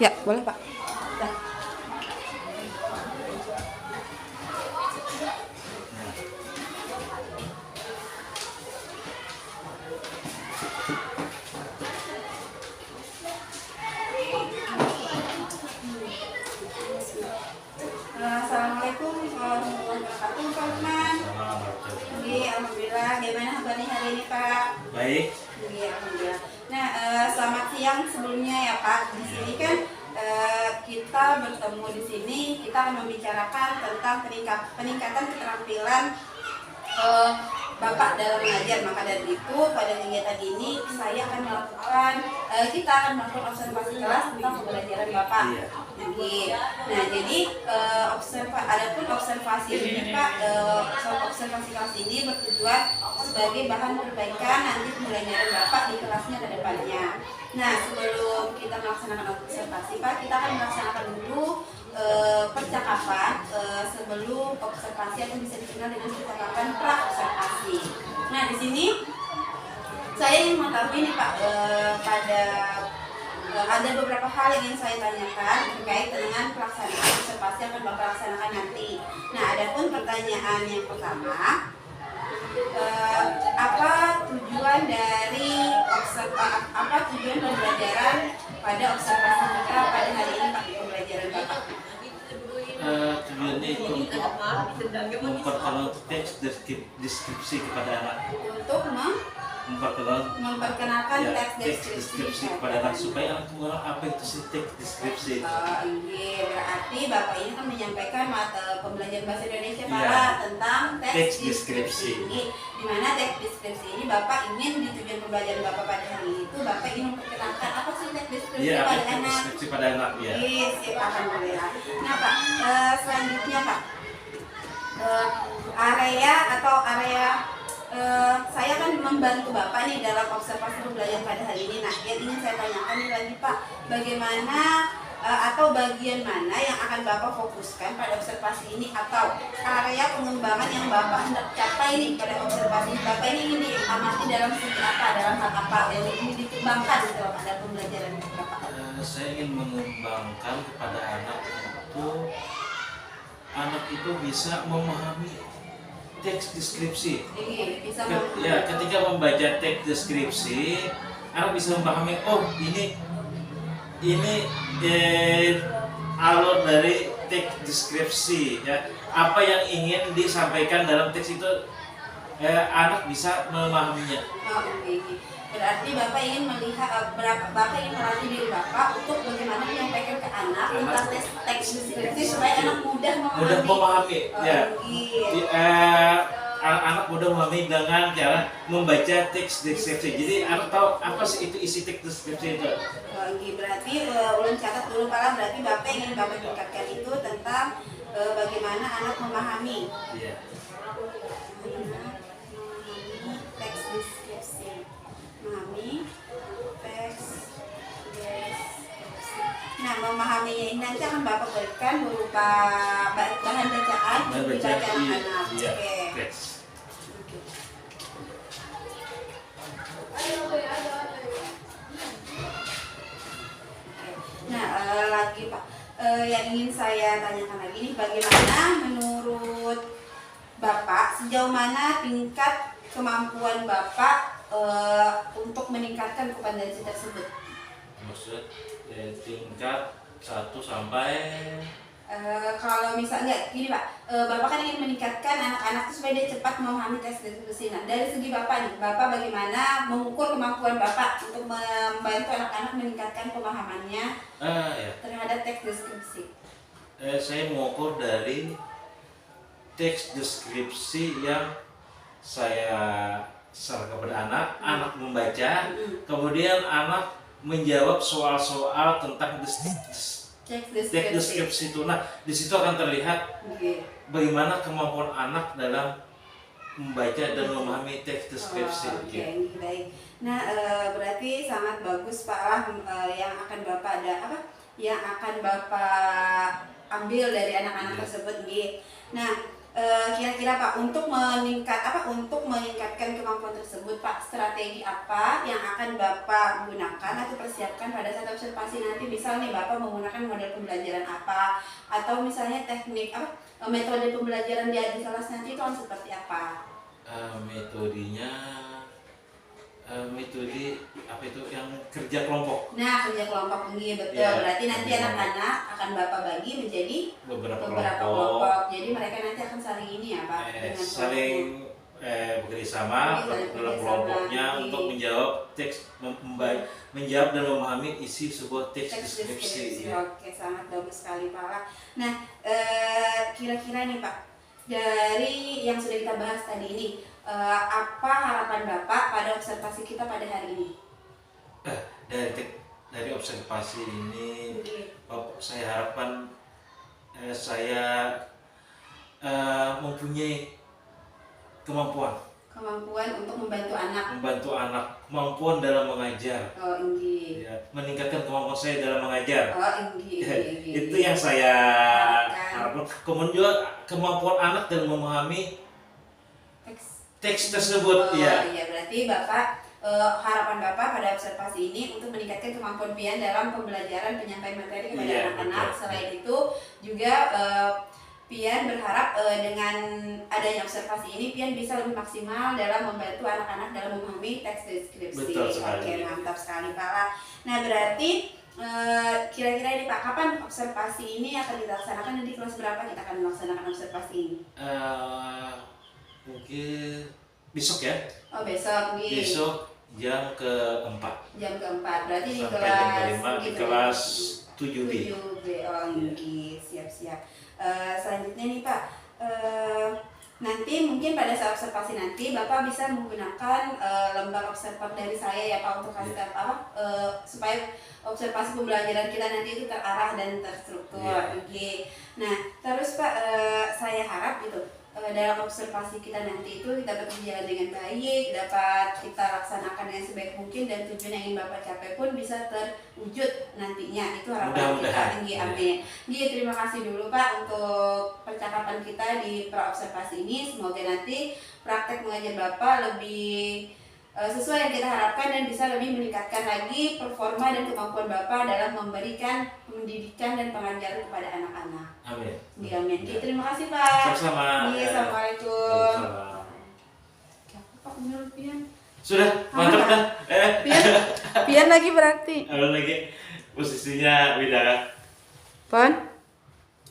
Ya, boleh Pak. Dah. Assalamualaikum warahmatullahi wabarakatuh, Pak Lukman. Alhamdulillah. Gimana kabarnya hari ini, Pak? Baik. Alhamdulillah. Nah, selamat siang sebelumnya ya Pak. Di sini kan kita bertemu di sini, kita akan membicarakan tentang peningkatan keterampilan Bapak dalam mengajar. Maka dari itu pada kegiatan ini kita akan melakukan observasi kelas tentang pembelajaran Bapak. Iya. Nah, jadi adapun observasi ini Pak, observasi kelas ini bertujuan sebagai bahan perbaikan nanti pembelajaran Bapak di kelasnya ke depannya. Nah, sebelum kita melaksanakan observasi Pak, kita akan melaksanakan dulu percakapan sebelum observasi, atau bisa dikenal dengan percakapan pra-observasi. Nah, di sini saya ingin mengetahui nih Pak, ada beberapa hal yang ingin saya tanyakan terkait dengan pelaksanaan observasi yang akan Bapak laksanakan nanti. Nah, adapun pertanyaan yang pertama, apa tujuan pembelajaran pada observasi kita pada hari ini Pak, pembelajaran Bapak? Tujuannya itu untuk memperkenalkan teks deskripsi kepada anak. Untuk memperkenalkan Ya, teks teks deskripsi kepada anak supaya anak mengenal apa itu sih teks deskripsi. Iya, berarti Bapak ini kan menyampaikan mata pembelajaran bahasa Indonesia Pak, Iya. tentang Teks deskripsi. Di mana teks deskripsi ini Bapak ingin, di tujuan pembelajaran Bapak pada hari itu Bapak ingin memperkenalkan apa sih teks deskripsi Iya, pada teks anak. deskripsi pada anak ya. Siap, alhamdulillah. Nah Pak, selanjutnya Pak, saya akan membantu Bapak nih dalam observasi pembelajaran pada hari ini. Nah, yang ingin saya tanyakan nih lagi Pak, bagaimana atau bagian mana yang akan Bapak fokuskan pada observasi ini, atau area pengembangan yang Bapak hendak capai nih pada observasi Bapak ini ingin diamati dalam segi apa, dalam hal apa yang ingin dikembangkan gitu pada pembelajaran Bapak? Saya ingin mengembangkan kepada anak itu bisa memahami teks deskripsi. Ketika membaca teks deskripsi, anak bisa memahami, oh ini alur dari teks deskripsi ya. Apa yang ingin disampaikan dalam teks itu, anak bisa memahaminya. Berarti Bapak ingin melihat, Bapak ingin melatih diri Bapak untuk bagaimana menyampaikan ke anak tentang teks deskripsi supaya anak mudah memahami. Anak mudah memahami dengan cara membaca teks deskripsi. Jadi anak tahu apa sih itu isi teks deskripsi itu. Berarti ulun catat dulu Pak, berarti Bapak ingin Bapak tingkatkan itu tentang bagaimana anak memahami. Iya. Teks deskripsi. Memahami teks deskripsi. Nah, memahaminya ini nanti akan Bapak berikan berupa bahan bacaan untuk dibaca anak-anak. Iya. Oke. Nah, lagi Pak, yang ingin saya tanyakan lagi ini, bagaimana menurut Bapak, sejauh mana tingkat kemampuan Bapak untuk meningkatkan kompetensi tersebut? Maksud tingkat 1 sampai Kalau misalnya gini Pak, Bapak kan ingin meningkatkan anak-anak itu supaya dia cepat memahami teks deskripsi. Nah, dari segi Bapak nih, Bapak bagaimana mengukur kemampuan Bapak untuk membantu anak-anak meningkatkan pemahamannya terhadap teks deskripsi? Saya mengukur dari teks deskripsi yang saya serahkan kepada anak membaca, kemudian anak menjawab soal-soal tentang teks deskripsi itu. Nah, di situ akan terlihat bagaimana kemampuan anak dalam membaca dan memahami teks deskripsi. Baik. Nah, berarti sangat bagus Pak yang akan Bapak ambil dari anak-anak tersebut. Nah, kira-kira Pak untuk meningkatkan kemampuan tersebut Pak, strategi apa yang akan Bapak gunakan atau persiapkan pada saat observasi nanti? Misal nih Bapak menggunakan model pembelajaran apa, atau misalnya teknik metode pembelajaran di kelas nanti itu seperti apa? Metode apa itu yang kerja kelompok. Nah, kerja kelompok ini betul. Ya, Berarti nanti anak-anak akan Bapak bagi menjadi beberapa kelompok. Jadi mereka nanti akan saling ini ya Pak, saling bekerja sama dalam kelompoknya untuk menjawab menjawab dan memahami isi sebuah teks deskripsi. Oke, sangat bagus sekali Pak. Nah, kira-kira nih Pak, dari yang sudah kita bahas tadi ini, apa harapan Bapak pada observasi kita pada hari ini? Dari observasi ini, Bapak, saya harapkan saya mempunyai kemampuan untuk membantu anak, kemampuan dalam mengajar. Ya, meningkatkan kemampuan saya dalam mengajar. Itu yang saya harapkan. Kemudian juga kemampuan anak dalam memahami teks tersebut. Iya, berarti Bapak, harapan Bapak pada observasi ini untuk meningkatkan kemampuan Pian dalam pembelajaran penyampaian materi kepada anak-anak. Selain itu juga Pian berharap dengan adanya observasi ini Pian bisa lebih maksimal dalam membantu anak-anak dalam memahami teks deskripsi. Oke, mantap sekali Pak. Nah, berarti kira-kira ini Pak, kapan observasi ini akan dilaksanakan dan di kelas berapa kita akan melaksanakan observasi ini? Mungkin besok ya. Besok nih. Besok jam keempat. Berarti di kelas 7B. Siap. Selanjutnya nih Pak, nanti mungkin pada saat observasi nanti Bapak bisa menggunakan lembar observer dari saya ya Pak, untuk kasih supaya observasi pembelajaran kita nanti itu terarah dan terstruktur. Nah, terus Pak, saya harap gitu dalam observasi kita nanti itu kita dapat berjalan dengan baik, dapat kita laksanakan dengan sebaik mungkin, dan tujuan yang ingin Bapak capai pun bisa terwujud nantinya. Itu harapan kita tinggi, amin. Terima kasih dulu Pak untuk percakapan kita di pra-observasi ini. Semoga nanti praktek mengajar Bapak lebih sesuai yang kita harapkan dan bisa lebih meningkatkan lagi performa dan kemampuan Bapak dalam memberikan pendidikan dan pengajaran kepada anak-anak. Amin. Amin. Terima kasih Pak. Sama-sama. Assalamualaikum. Pak, menurut Pian? Sudah, mantap kan? Pian lagi berarti. Lagi posisinya beda kan? Pon?